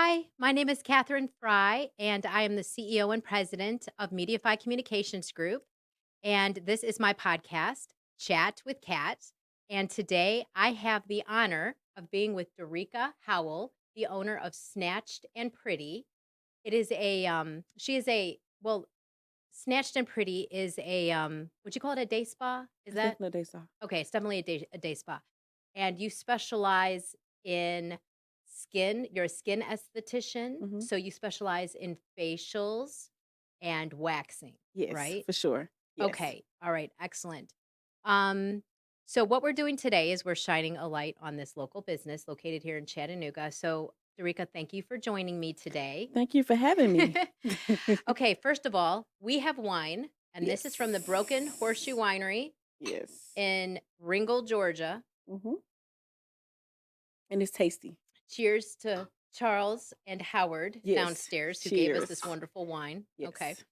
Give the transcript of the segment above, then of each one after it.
Hi, my name is Catherine Fry, and I am the CEO and president of Mediafy Communications Group. And this is my podcast, Chat with Kat. And today I have the honor of being with Darreka Howell, the owner of Snatched and Pretty. It is she is Snatched and Pretty is would you call it a day spa? Is It's that definitely a day. okay? It's definitely a day spa. And you specialize in skin. You're a skin esthetician, Mhm. so you specialize in facials and waxing, Yes, right? for sure. Yes. Okay. All right. Excellent. Um, so what we're doing today is we're shining a light on this local business located here in Chattanooga. So, Darika, thank you for joining me today. Thank you for having me. Okay, first of all, we have wine, and this is from the Broken Horseshoe Yes. Winery Yes. in Ringgold, Georgia. Mhm. And it's tasty. Cheers to Charles and Howard Yes. downstairs who gave us this Cheers. wonderful wine. Okay. Yes.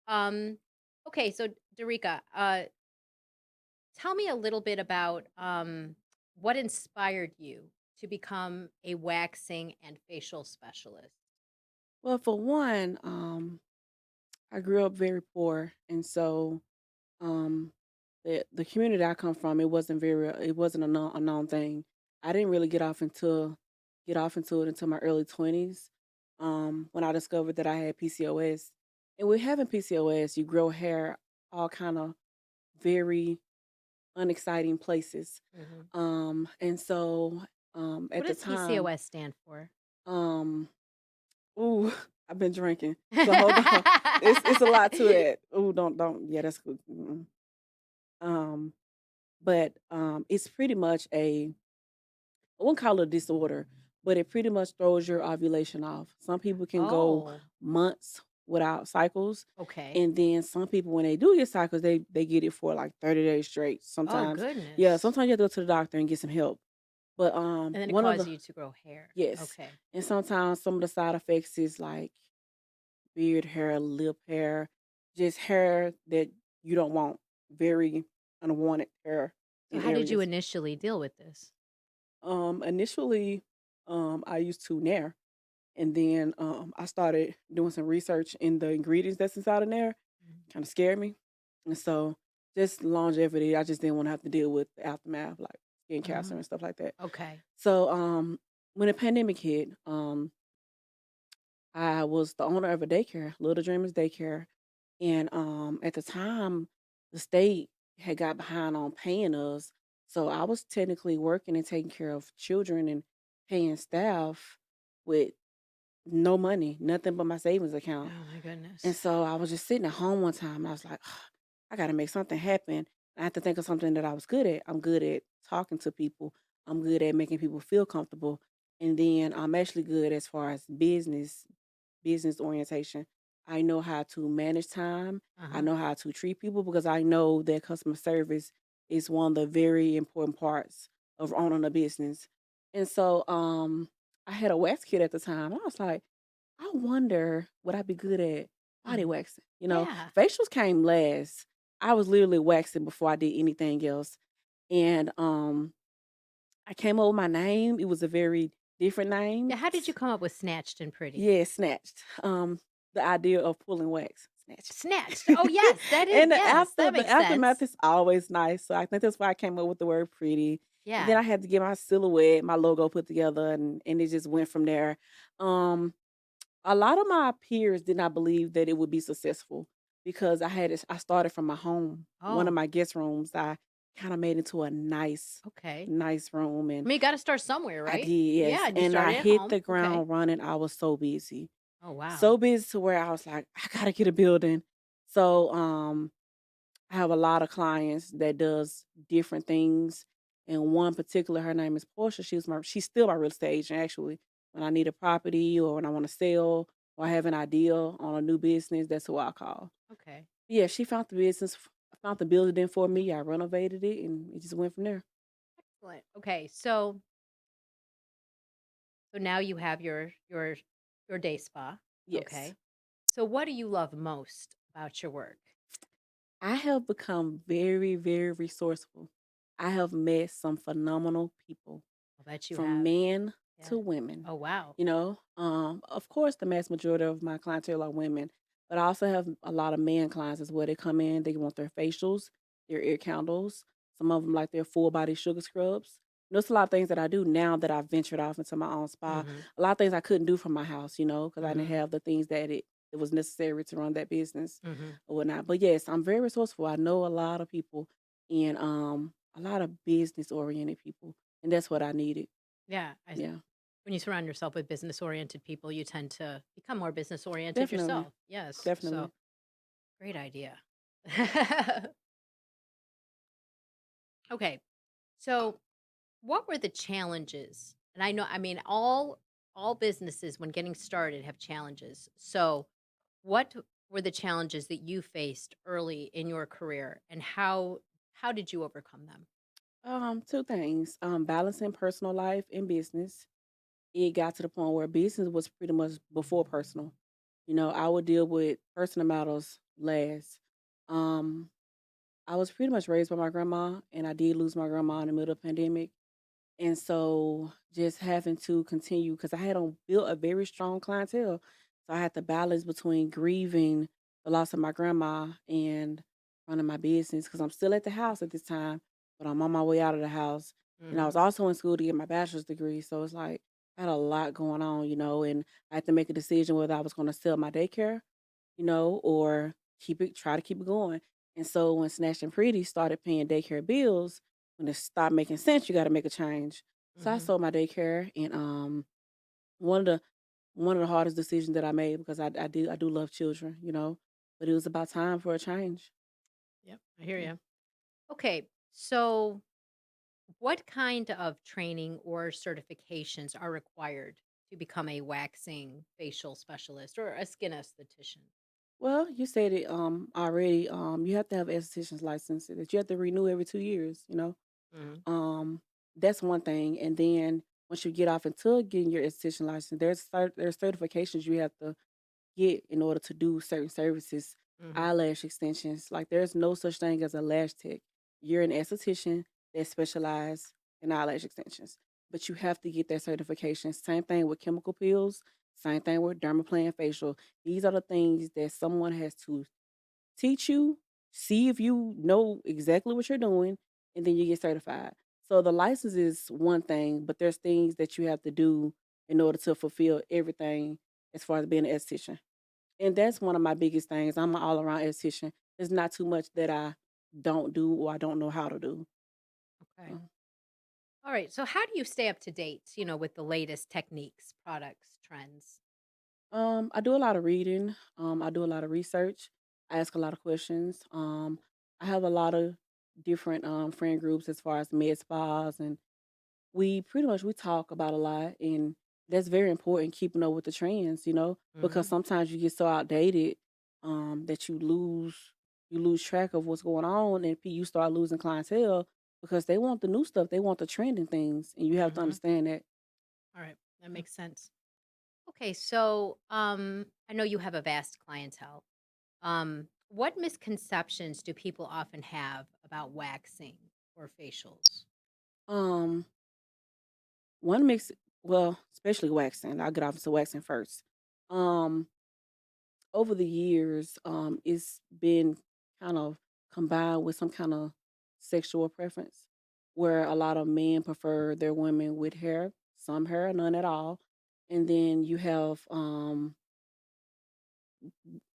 Um, okay, so Darika, tell me a little bit about what inspired you to become a waxing and facial specialist. Well, for one, I grew up very poor, and so um, the community I come from, it wasn't a known thing. I didn't really get off into it until my early 20s, when I discovered that I had PCOS. And with having PCOS, you grow hair all kind of very unexciting places. Hmm. And so What at the does time, PCOS stand for? um, ooh, I've been drinking. So hold on. It's a lot to that. Ooh, don't yeah, that's good. Mm-mm. Um, but it's pretty much I won't call it a disorder, but it pretty much throws your ovulation off. Some people can go Oh, months without cycles. okay. And then some people, when they do get cycles, they get it for like 30 days straight. Oh, Sometimes, yeah, goodness. sometimes you have to go to the doctor and get some help. But And then it one of causes the you to grow hair. yes, Okay. and sometimes some of the side effects is like beard hair, lip hair, just hair that you don't want, very unwanted hair So, in how did you areas. initially deal with this? Initially, I used to Nair, and then I started doing some research in the ingredients that's inside of Nair. Mhm. Kind of scared me, and so just longevity. I just didn't want to have to deal with the aftermath, like skin cancer Oh, and stuff like that. okay. So, when the pandemic hit, I was the owner of a daycare, Little Dreamers Daycare, and at the time, the state had got behind on paying us, so I was technically working and taking care of children and paying staff with no money, nothing but my savings account. Oh my And goodness. so I was just sitting at home one time, and I was like, I got to make something happen. I have to think of something that I was good at. I'm good at talking to people. I'm good at making people feel comfortable. And then I'm actually good as far as business orientation. I know how to manage time. I Uh-huh. know how to treat people because I know that customer service is one of the very important parts of owning a business. And so I had a wax kit at the time. I was like, I wonder would I be good at body Mhm. waxing? Yeah. Facials came last. I was literally waxing before I did anything else. And I came up with my name. It was a very different name. Yeah, how did you come up with Snatched and Pretty? Yeah, snatched. The idea of pulling wax, snatch. Snatched. Oh, yes, that is And yes, that the makes aftermath sense. is always nice. So I think that's why I came up with the word pretty. And then Yeah. I had to get my silhouette, my logo put together, and it just went from there. Um, a lot of my peers did not believe that it would be successful because I started from my home. One of Oh, my guest rooms, I kind of made into a okay. nice room, I and mean, you gotta start somewhere, I right? did, Yeah, yes, and you and I started at hit home. the Okay. ground running. I was so busy. Oh, wow. So busy to where I was like, I gotta get a building. So I have a lot of clients that does different things. And one particular, her name is Portia. She's still my real estate agent actually. When I need a property or when I want to sell or I have an idea on a new business, that's who I call. Okay. Yeah, she found the business, found the building for me. I renovated it and it just went from there. Excellent. Okay. So now you have your day spa. Yes. Okay. So what do you love most about your work? I have become very, very resourceful. I have met some phenomenal people I bet you from have. men Yeah. to women. Oh, wow. Of course, the mass majority of my clientele are women, but I also have a lot of man clients as well. They come in, they want their facials, their ear candles. Some of them like their full body sugar scrubs. There's a lot of things that I do now that I've ventured off into my own spa. Mhm. A lot of things I couldn't do from my house, because I didn't Mhm. have the things that it was necessary to run that business Mhm. or whatnot. But yes, I'm very resourceful. I know a lot of people and a lot of business oriented people, and that's what I needed. Yeah, Yeah, when you surround yourself with business-oriented people, you tend to become more business-oriented definitely, yourself. Yes, so definitely. great idea. Okay, so what were the challenges? And I mean, all businesses when getting started have challenges. So, what were the challenges that you faced early in your career, and how did you overcome them? Two things. Balancing personal life and business. It got to the point where business was pretty much before personal. I would deal with personal matters last. Um, I was pretty much raised by my grandma, and I did lose my grandma in the middle of the pandemic. And so just having to continue because I had built a very strong clientele. So I had to balance between grieving the loss of my grandma and running my business because I'm still at the house at this time, but I'm on my way out of the house. And I was Mhm. also in school to get my bachelor's degree. So it's like I had a lot going on, and I had to make a decision whether I was going to sell my daycare, or try to keep it going. And so when Snatched and Pretty started paying daycare bills, when it stopped making sense, you got to make a change. So I Mhm. sold my daycare, and one of the one of the hardest decisions that I made because I do love children, but it was about time for a change. Yep, I hear Yeah. you. Okay, so what kind of training or certifications are required to become a waxing facial specialist or a skin esthetician? Well, you said it already. You have to have an esthetician's license that you have to renew every 2 years. Mhm. Um, that's one thing. And then once you get off into getting your esthetician license, there's certifications you have to get in order to do certain services, Mhm. eyelash extensions. Like there's no such thing as a lash tech. You're an esthetician that specializes in eyelash extensions, but you have to get that certification. Same thing with chemical peels. Same thing with dermaplane facial. These are the things that someone has to teach you, see if you know exactly what you're doing, and then you get certified. So the license is one thing, but there's things that you have to do in order to fulfill everything as far as being an esthetician. And that's one of my biggest things. I'm an all around esthetician. There's not too much that I don't do or I don't know how to do. Okay. So, All right. So how do you stay up to date, with the latest techniques, products, trends? I do a lot of reading. I do a lot of research. I ask a lot of questions. I have a lot of different friend groups as far as med spas, and we talk about a lot, and that's very important. Keeping up with the trends, because Mhm. sometimes you get so outdated that you lose track of what's going on, and you start losing clientele because they want the new stuff, they want the trending things, and you have to Mhm. understand that. All right. That makes sense. Okay, so I know you have a vast clientele. What misconceptions do people often have about waxing or facials? Um, one mix, well, especially waxing. I'll get off to waxing first. Um, Over the years, it's been kind of combined with some kind of sexual preference where a lot of men prefer their women with hair, some hair, none at all. And then you have,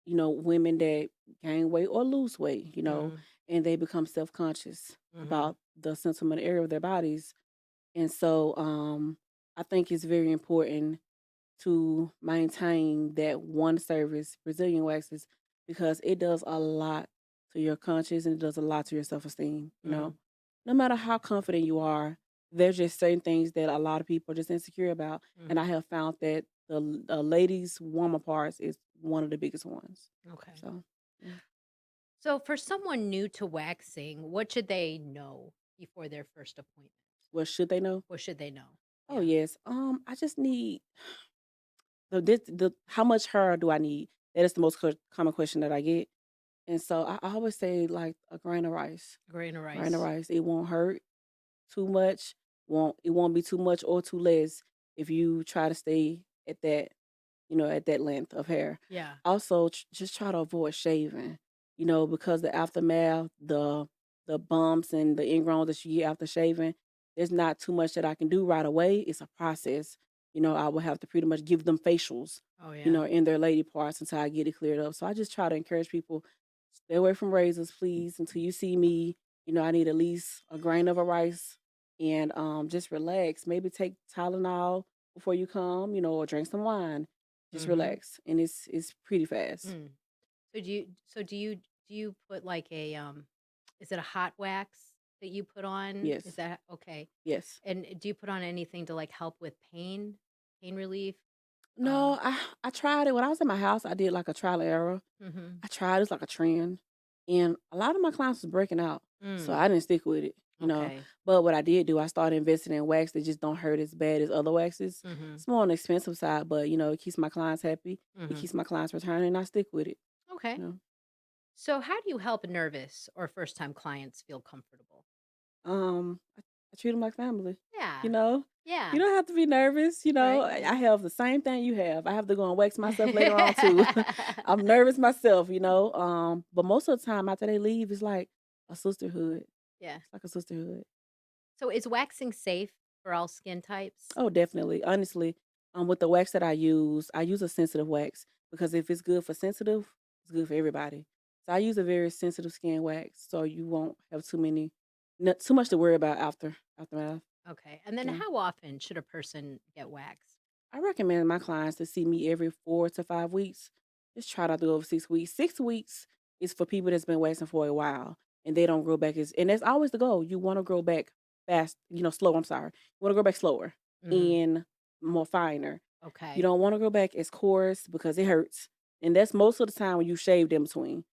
women that gain weight or lose weight, Mhm. and they become self conscious Mhm. about the sentimental area of their bodies. And so I think it's very important to maintain that one service, Brazilian waxes, because it does a lot to your conscience and it does a lot to your self esteem. Mhm. No matter how confident you are, there's just certain things that a lot of people are just insecure about. And I Mhm. have found that the ladies' warmer parts is one of the biggest ones. Okay. So, yeah. So for someone new to waxing, what should they know before their first appointment? What should they know? What should they know? Oh Yeah. yes. I just need the how much hair do I need? That is the most common question that I get. And so I always say like a grain of rice. Grain of Grain of rice. rice. It won't hurt too much. It won't be too much or too less. if you try to stay at that, at that length of hair. Yeah. Also, just try to avoid shaving, because the aftermath, the bumps and the ingrowns that you get after shaving, there's not too much that I can do right away. It's a process. I will have to pretty much give them facials, Oh, yeah. in their lady parts until I get it cleared up. So I just try to encourage people, stay away from razors, please, until you see me. I need at least a grain of a rice and just relax. Maybe take Tylenol before you come, or drink some wine. Just Mhm. relax, and it's pretty fast. Mm. So do you put like a is it a hot wax that you put on? Is Yes, that okay? yes. And do you put on anything to like help with pain relief? Uh, No, I tried it when I was in my house. I did like a trial and error. mhm. I tried it's like a trend, and a lot of my clients was breaking out, so Mm, I didn't stick with it. okay. But what I did do, I started investing in wax that just don't hurt as bad as other waxes. Mhm. It's more on the expensive side, but it keeps my clients happy. It Mhm. keeps my clients returning, and I stick with it. Okay. You know. So how do you help nervous or first-time clients feel comfortable? I treat them like family. You Yeah. know, you Yeah. don't have to be nervous. Right, I right. have the same thing you have. I have to go and wax myself later on too. I'm nervous myself. But most of the time after they leave, it's like a sisterhood. Yeah. It's like a sisterhood. So is waxing safe for all skin types? Oh, definitely. Honestly, with the wax that I use a sensitive wax because if it's good for sensitive, it's good for everybody. So I use a very sensitive skin wax, so you won't have not too much to worry about aftermath. Okay. And then Yeah. how often should a person get waxed? I recommend my clients to see me every 4 to 5 weeks. Just try not to go over 6 weeks. 6 weeks is for people that's been waxing for a while and they don't grow back and that's always the goal. You want to grow back fast, slow. I'm sorry. You want to grow back slower Mhm. and more finer. You Okay. don't want to grow back as coarse because it hurts. And that's most of the time when you shaved in between,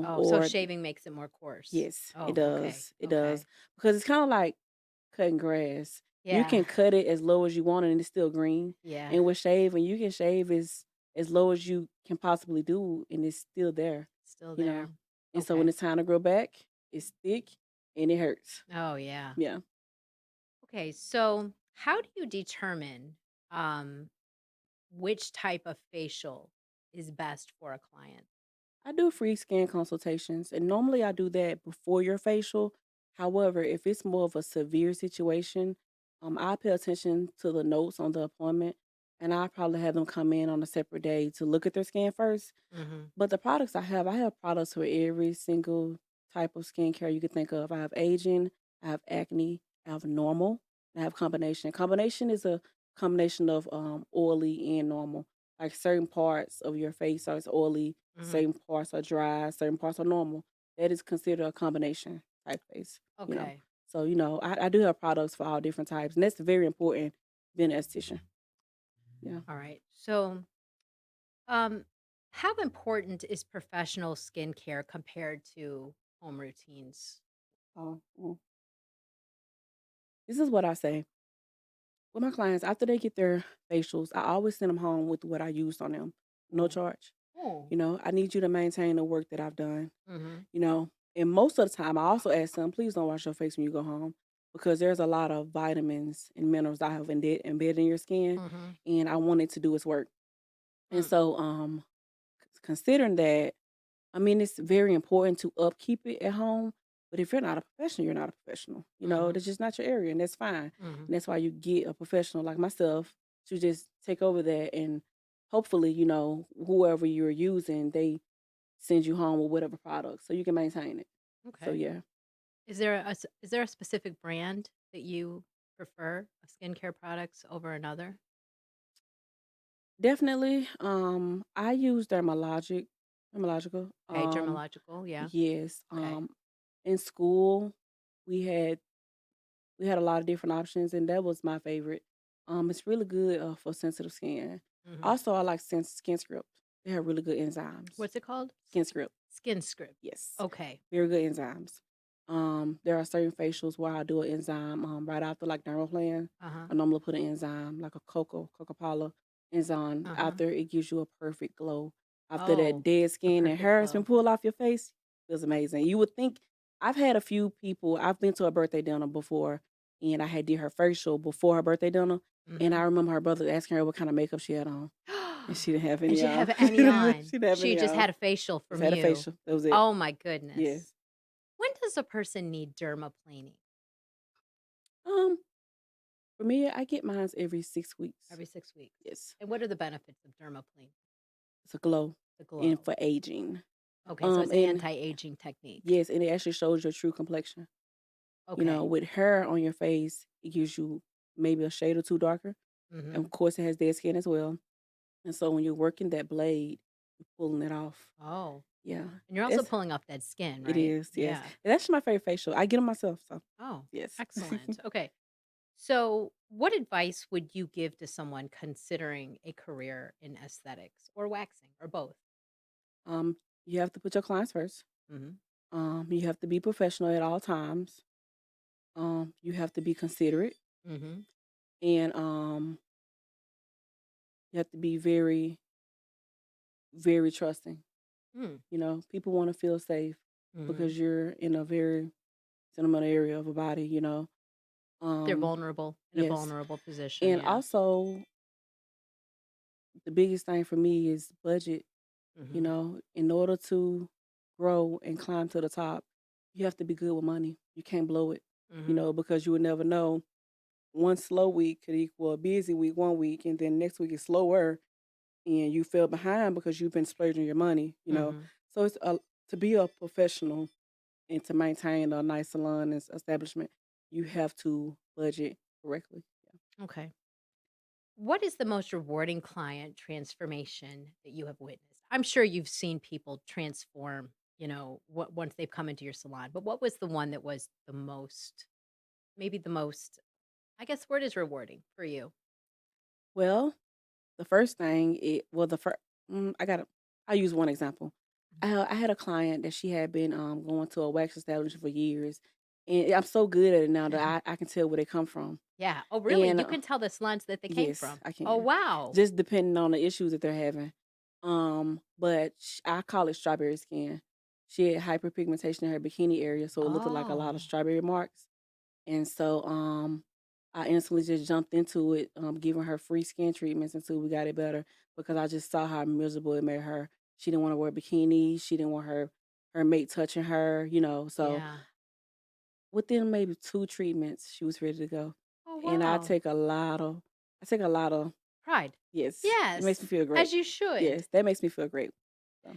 Oh, so or shaving makes it more coarse. yes, it Oh, okay. does. It does. Okay. Because it's kind of like cutting grass. You Yeah. can cut it as low as you want and it's still green. Yeah. And with shaving, you can shave as low as you can possibly do and it's still there, Still you there. know. And so when Okay. it's time to grow back, it's thick and it hurts. Oh, yeah. Yeah. Okay. So how do you determine um which type of facial is best for a client? I do free skin consultations, and normally I do that before your facial. However, if it's more of a severe situation, I pay attention to the notes on the appointment, and I probably have them come in on a separate day to look at their skin first. Mhm. But the products I have products for every single type of skincare you could think of. I have aging, I have acne, I have normal, I have combination. Combination is a combination of oily and normal. Like certain parts of your face are oily, Mhm. certain parts are dry, certain parts are normal. That is considered a combination type face. Okay. So, I do have products for all different types, and that's very important being an esthetician. Yeah. All right. So Um, how important is professional skincare compared to home routines? Well, this is what I say. With my clients, after they get their facials, I always send them home with what I used on them, no Mm. charge. Oh. I need you to maintain the work that I've done, Mhm. and most of the time, I also ask them, please don't wash your face when you go home because there's a lot of vitamins and minerals I have embedded in your skin, Mhm. and I want it to do its work. And Mm. so, considering that, I mean, it's very important to upkeep it at home. But if you're not a professional, you're not a professional. Mhm. That's just not your area, and that's fine. Mhm. And that's why you get a professional like myself to just take over that. And hopefully, whoever you're using, they send you home with whatever product so you can maintain it. So, Okay. yeah, Is there a specific brand that you prefer of skincare products over another? definitely. I use Dermalogical. Okay, dermalogical, yeah. Yes. Okay. In school, we had We had a lot of different options, and that was my favorite. It's really good for sensitive skin. Mhm. Also, I like Skin Script. They have really good enzymes. What's it called? Skin Script, Skin Script. yes, Okay. very good enzymes. There are certain facials where I do an enzyme right after like Dermaplan. Uh-huh. I normally put an enzyme like a Coca Cola enzyme Uh-huh. after it gives you a perfect glow. After that Oh, dead a skin and perfect hair has been glow. pulled off your face, feels amazing. You would think I've had a few people. I've been to a birthday dinner before and I had did her facial before her birthday dinner, and I Mhm. remember her brother asking her what kind of makeup she had on, and she didn't have And any she on. have any on. She didn't have She any just on. had a facial Just from had a you. facial. That was it. Oh my Yes. goodness. When does a person need dermaplaning? Um, for me, I get mines every 6 weeks. Every 6 weeks. Yes, And what are the benefits of dermaplaning? it's a glow The and glow. for aging. Okay, so it's an And anti-aging technique. yes, and it actually shows your true complexion. Okay. With hair on your face, it gives you maybe a shade or two darker. And of Mhm. course, it has dead skin as well. And so when you're working that blade, you're pulling it off. Oh. Yeah, And you're also it's pulling off dead skin, it right? is. Yes, Yeah. and that's my favorite facial. I get them myself. So Oh, yes. excellent. Okay. So, what advice would you give to someone considering a career in aesthetics or waxing or both? um, you have to put your clients first. Mhm. You have to be professional at all times. You have to be considerate, Mhm. and you have to be very, very trusting. Mm. People want to feel safe Mhm. because you're in a very sentimental area of a body. They're Um, vulnerable in a yes, vulnerable position, and yeah. also the biggest thing for me is budget. Mhm. In order to grow and climb to the top, you have to be good with money. You can't blow it. Mhm. Because you would never know. One slow week could equal a busy week one week, and then next week is slower, and you fell behind because you've been splurging your money. Mhm. So to be a professional and to maintain a nice salon and establishment, you have to budget correctly. Yeah. Okay. What is the most rewarding client transformation that you have witnessed? I'm sure you've seen people transform, once they've come into your salon, but what was the one that was the most, maybe the most, I guess word is rewarding for you? Well, the first thing the first I use one example. Mhm. I had a client that she had been going to a wax establishment for years, and I'm so good at it now that I can tell where they come from. Yeah. Oh, really? And You can tell the salons that they came yes, from. I Oh, can. wow. Just depending on the issues that they're having. But I call it strawberry skin. She had hyperpigmentation in her bikini area, so it looked like a lot of Oh, strawberry marks. And so I instantly just jumped into it, giving her free skin treatments until we got it better because I just saw how miserable it made her. She didn't want to wear bikinis. She didn't want her mate touching her. So yeah. within maybe 2 treatments, she was ready to go. Oh, And wow. I take a lot of Pride. yes, it makes me Yes, feel great. as you should. Yes, that makes me feel great. So,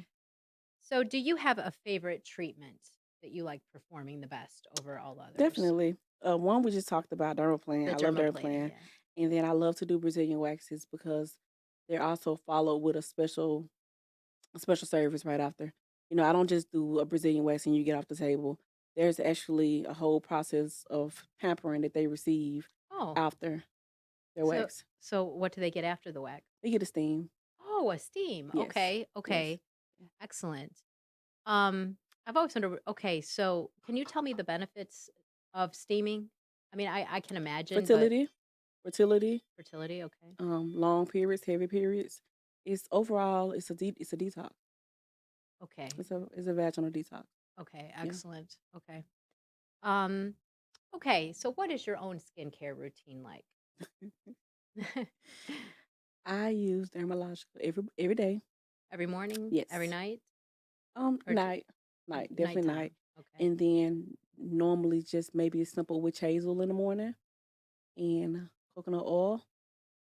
So, do you have a favorite treatment that you like performing the best over all others? definitely. One we just talked about dermaplaning. The I love dermaplaning, dermaplaning, yeah. and then I love to do Brazilian waxes because they're also followed with a special service right after. I don't just do a Brazilian wax and you get off the table. There's actually a whole process of pampering that they receive Oh, after their so wax. so what do they get after the wax? They get a steam. Oh, a steam. Yes, Okay, yes. okay, excellent. Um, I've always wondered. Okay, so can you tell me the benefits of steaming? I mean, I can imagine, but Fertility, fertility, fertility. Okay, long periods, heavy periods. It's a detox. okay, It's a vaginal detox. okay, Yeah. excellent. Okay. Um, okay. So, what is your own skincare routine like? I use Dermalogica every day. Every morning, every Yes. night, or Night, night, definitely night, nighttime? Okay. and then normally just maybe a simple witch hazel in the morning and coconut oil,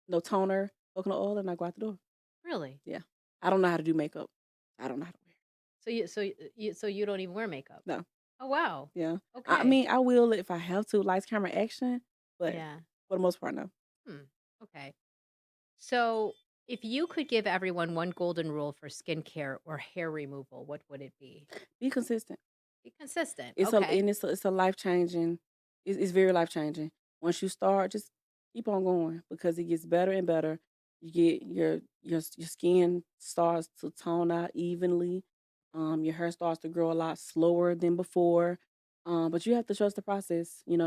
no toner, coconut oil, and I go out the door. Really? Yeah, I don't know how to do makeup. I don't know how to wear. So you don't even wear makeup? No, Oh, wow. yeah. I Okay. mean, I will if I have to, lights, camera, action, but Yeah. for the most part, no. Hmm. Okay. So, if you could give everyone one golden rule for skincare or hair removal, what would it be? Be consistent. Be consistent. It's a Okay. and it's a life changing. It's very life changing. Once you start, just keep on going because it gets better and better. You get your skin starts to tone out evenly. Your hair starts to grow a lot slower than before. But you have to trust the process. And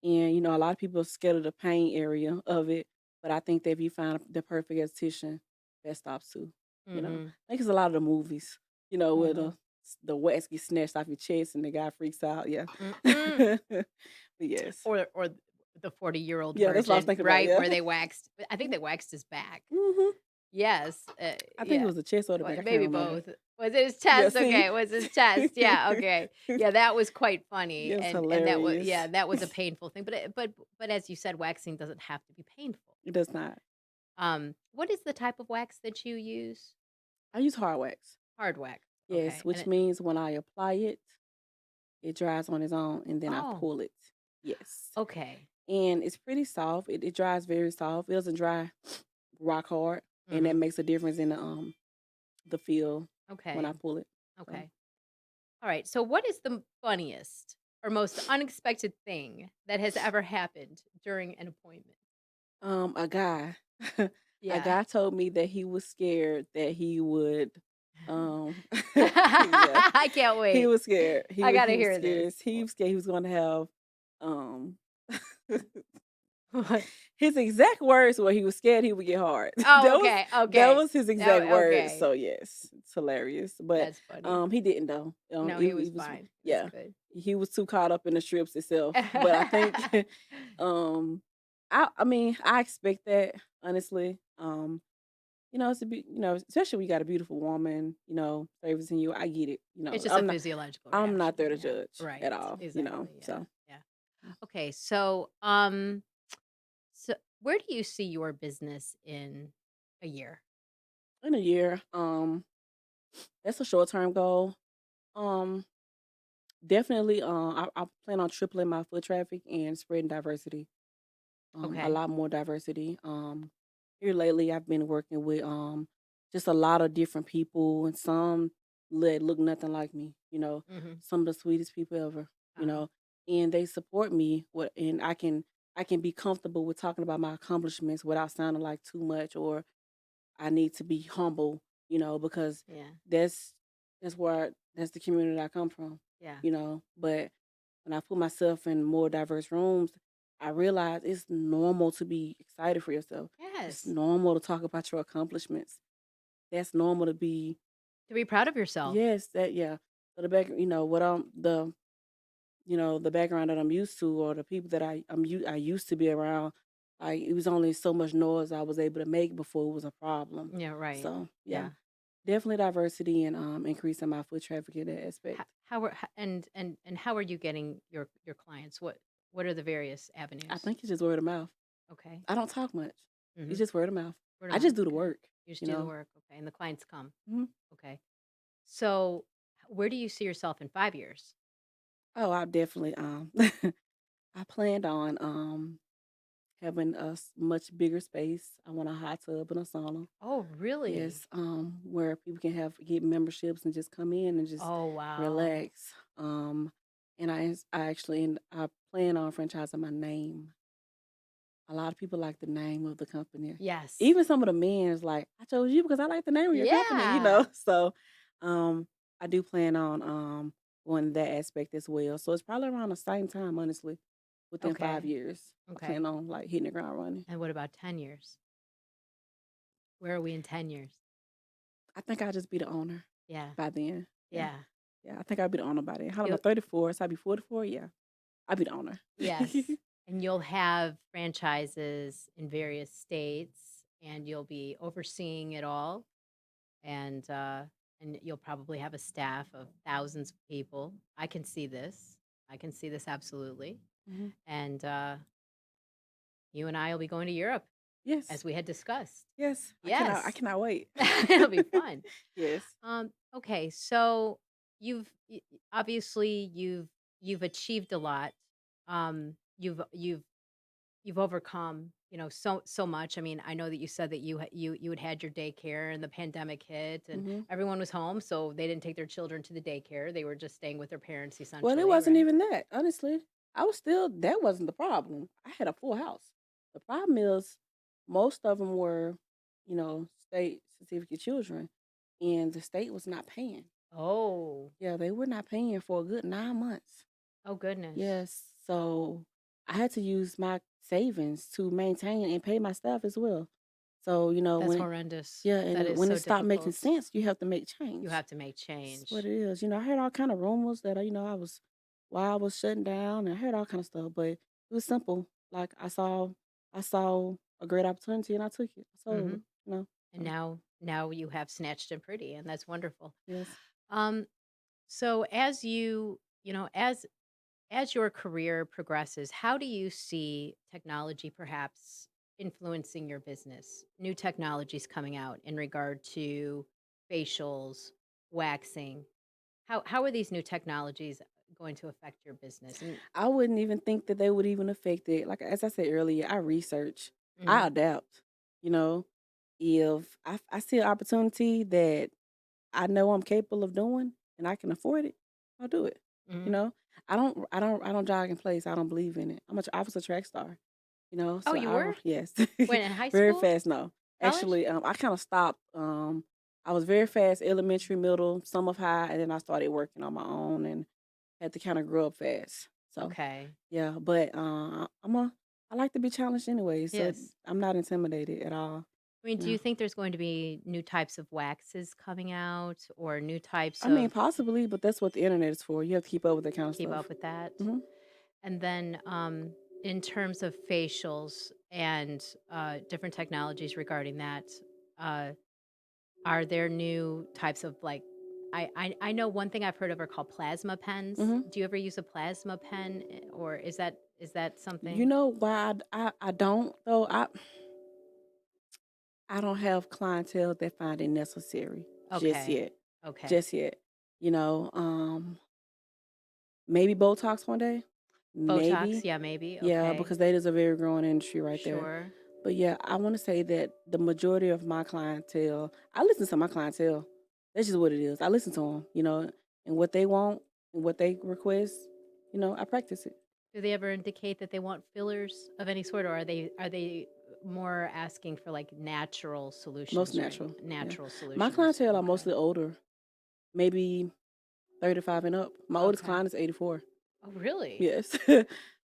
a lot of people are scared of the pain area of it. But I think that if you find the perfect esthetician, that stops too. Mhm. I think it's a lot of the movies. Where Mhm. the wax gets snatched off your chest and the guy freaks out. Yeah. Mm-mm. But yes. Or the 40-year-old Yeah, that's what I was version, thinking about, right? yeah. Where they waxed I think they waxed his back. Mhm. Yes, I think it yeah. was the chest or the Well, back, I can't maybe remember. both. Was it his Yeah, chest? see? Okay, it was his chest. Yeah, okay. Yeah, that was quite funny, It's and that was yeah, hilarious. that was a painful thing, but as you said, waxing doesn't have to be painful. It does not. What is the type of wax that you use? I use hard wax. Hard wax, Yes, okay, and which it means when I apply it, it dries on its own, and then I oh, pull it. Yes. okay. And it's pretty soft. It dries very soft. It doesn't dry rock hard, and that Mhm. makes a difference in the feel when I Okay, pull it. So, okay. Alright, so what is the funniest or most unexpected thing that has ever happened during an appointment? a guy, a Yeah. guy told me that he was scared that he would, um, yeah, I can't he wait. was scared. I He gotta was hear this. scared. He was scared he was going to have, um, What? his exact words were he was scared he would get hard. Oh, that was okay, that okay. was his exact Oh, words. okay. So yes, it's hilarious. But That's funny. he didn't though. No, he He was was fine. That's yeah. good. He was too caught up in the strips itself. But I think um I mean I expect that honestly. It's especially when you got a beautiful woman, servicing you. I get it. It's just a physiological I'm not there reaction, to yeah. judge at Right, all. exactly, yeah, So yeah. Okay, so where do you see your business in a year? in a year, that's a short term goal. Um, Definitely, I plan on tripling my foot traffic and spreading diversity. A Okay. lot more diversity. Here lately, I've been working with just a lot of different people, and some look nothing like me. Mhm. Some of the sweetest people ever. Uh-huh. And they support me. And I can be comfortable with talking about my accomplishments without sounding like too much or I need to be humble. Because Yeah, that's that's the community I come from. yeah. But when I put myself in more diverse rooms, I realize it's normal to be excited for yourself. It's Yes, normal to talk about your accomplishments. That's normal to be to be proud of yourself. yes, that yeah. So the back, what the background that I'm used to or the people that I used to be around, like it was only so much noise I was able to make before it was a problem. Yeah, right. So yeah, Yeah. definitely diversity and increasing my foot traffic in that aspect. And how are you getting your clients? What are the various I avenues? think it's just word of mouth. Okay. I don't talk much. It's Mhm. just word of mouth. Word of I mouth. just do the Okay. work, You just you do the know? work. Okay. And the clients come. Mhm. Okay. So, where do you see yourself in 5 years? Oh, I definitely, I planned on, having a much bigger space. I want a hot tub and a sauna. Oh, really? Yes, where people can get memberships and just come in and just Oh, wow. relax. And I plan on franchising my name. A lot of people like the name of the company. Yes. Even some of the men is like, "I chose you because I like the name of your company." Yeah. So, um, I do plan on, going that aspect as well. So it's probably around the same time, honestly, within 5 Okay. years. I Okay. plan on, like, hitting the ground running. And what about 10 years? Where are we in 10 years? I think I'll just be the owner Yeah. by then. Yeah. Yeah. Yeah, I think I'll be the owner by then. How old am I? You'll 34, so I'll be 44? Yeah, I'll be the owner. Yes. And you'll have franchises in various states and you'll be overseeing it all and you'll probably have a staff of thousands of people. I can see this. I can see this absolutely. Mhm. And you and I will be going to Europe Yes, as we had discussed. yes, I Yes. cannot wait. It'll be fun. Yes. Okay, so obviously you've achieved a lot. You've overcome, so much. I mean, I know that you said that you had had your daycare and the pandemic hit and Mhm. everyone was home, so they didn't take their children to the daycare. They were just staying with their parents Well, it essentially, wasn't right? even that, honestly. That wasn't the problem. I had a full house. The problem is most of them were, state certificate children, and the state was not paying. Oh. Yeah, they were not paying for a good 9 months. Oh goodness. Yes, so I had to use my savings to maintain and pay my staff as well. So, That's horrendous. yeah, That and is when it so stopped making difficult. sense, you have to make You change. have to make That's what change. it is. I heard all kind of rumors that I was why I was shutting down, and I heard all kind of stuff, but it was simple. Like I saw a great opportunity and I took it. I sold Mhm. it, you know. And So now you have Snatched and Pretty, and that's wonderful. yes. Um, so as as your career progresses, how do you see technology perhaps influencing your business? New technologies coming out in regard to facials, waxing. How are these new technologies going to affect your business? And I wouldn't even think that they would even affect it. Like as I said earlier, I research, I mhm, adapt. You know, if I see an opportunity that I know I'm capable of doing and I can afford it, I'll do it. You mhm. know, I don't jog in place. I don't believe in it. I was a track star. You know, Oh, so you I were? yes, When in high very school? fast. No, College? actually, I kind of stopped. I was very fast, elementary, middle, some of high, and then I started working on my own and had to kind of grow up fast. So Okay. yeah, but I like to be challenged anyway, so Yes. I'm not intimidated at all. I mean, You do you know, think there's going to be new types of waxes coming out or new types I mean of possibly, but that's what the internet is for. You have to keep up with that kind of keep up stuff. with that? Hmm. And then, in terms of facials and different technologies regarding that, uh, are there new types of like? I know one thing I've heard of are called plasma pens. Hmm. Do you ever use a plasma pen, or is that You something? know why I don't though I don't have clientele that find it necessary Okay, okay, just yet. You know, maybe Botox one day, Botox. maybe, Yeah, maybe. yeah, Okay, because that is a very growing industry right there. sure. But yeah, I want to say that the majority of my clientele, I listen to my clientele. That's just what it is. I listen to them, you know, and what they want and what they request, you know, I practice it. Do they ever indicate that they want fillers of any sort, or are they more asking for, like, natural Most solutions, right? natural. Yeah. Natural My solutions, clientele are okay. mostly older, maybe 35 and up. My oldest Okay. client is 84. Oh, really? Yes.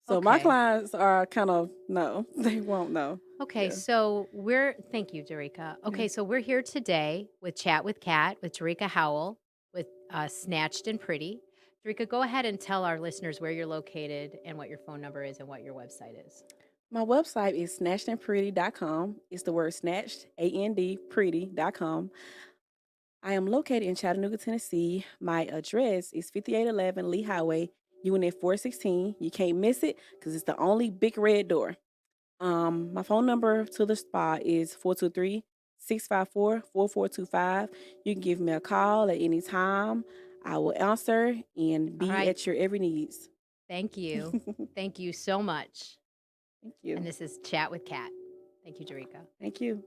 So my Okay. clients are kind of no, they won't know. Okay, Yeah. so we're thank you, Darreka. Yeah. Okay, so we're here today with Chat with Kat, with Darreka Howell, with, Snatched and Pretty. Darreka, go ahead and tell our listeners where you're located and what your phone number is and what your website is. My website is snatchedandpretty.com. It's the word snatched, A-N-D, pretty.com. I am located in Chattanooga, Tennessee. My address is 5811 Lee Highway, Unit 416. You can't miss it because it's the only big red door. My phone number to the spot is 423-654-4425. You can give me a call at any time. I will answer and All be right. at your every needs. Thank you. Thank Thank you so much. And you. this is Chat with Kat. Thank you, Darreka. Thank you.